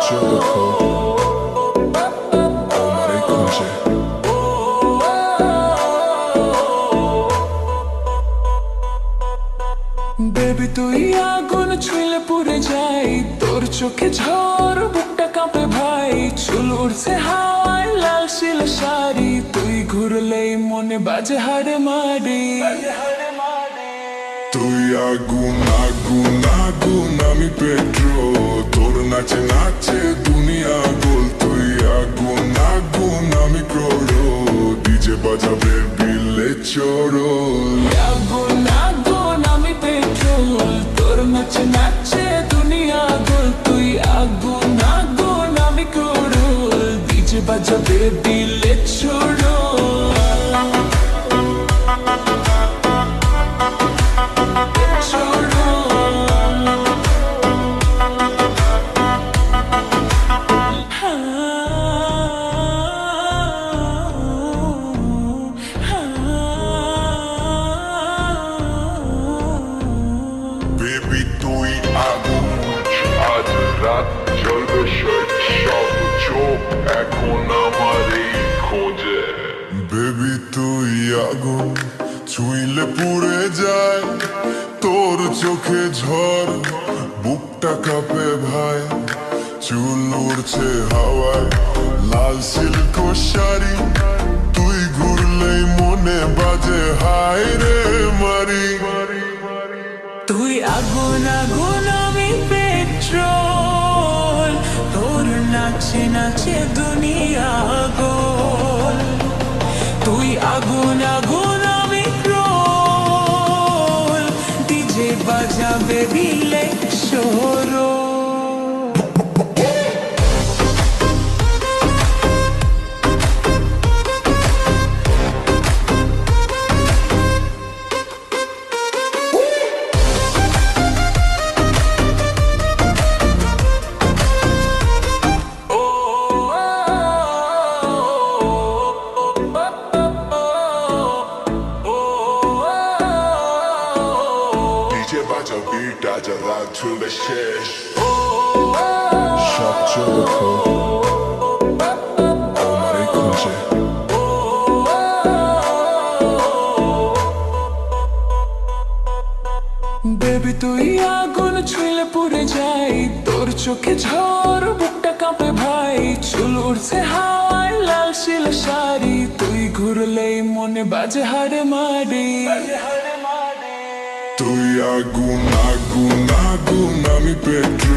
Jericho, Omar Kunje. Baby তুই আগুন ছুঁলে পুড়ে যাই, তোর চোখে ঝড় বুকটা কাঁপে ভাই। চুল উড়ছে হাওয়ায় লাল শিল শাড়ি, তুই ঘুরলেই মনে বাজে হাড়ে মারি। তুই আগুন আগুন আগুন আমি পেট্রোল, তোর নাচে নাচে দুনিয়া গোল। তুই আগুন আগুন আমি ক্রোড়ো, ডিজে বাজাবে বিলে চোরো। আগুন আগুন আমি পেট্রোল, তোর নাচে নাচে দুনিয়া গোল। তুই আগুন আগুন আমি ক্রোড়, ডিজে বাজাবে দিলে ছোড়ো। বেবি তুই আগুন, আজ রাত জ্বলবে সব চোখ এখন আমার এই খোঁজে। বেবি তুই আগুন ছুঁইলে পুড়ে যায়, তোর চোখে ঝড় বুকটা কাঁপে ভাই। চুল উড়ছে হাওয়ায় লাল সিল্ক শাড়ি, তুই ঘুরলেই মনে বাজে হায় রে মারি। তুই আগুন আগুন আমি পেট্রোল, তোর নাচে নাচে দুনিয়া গোল। তুই আগুন আগুন আমি ক্রোল, ডিজে বাজাবে বিলে শোরো। রাত ঝুলবে শেষ। সব Jericho, Omar Kunje. বেবি তুই আগুন ছুঁলে পুড়ে যাই, তোর চোখে ঝড় বুকটা কাঁপে ভাই। চুল উড়ছে হাওয়ায় লাল শিল শাড়ি, তুই ঘুরলেই মনে বাজে হাড়ে মারি। তুই আগুন আগুন আগুন আমি পেট্রোল।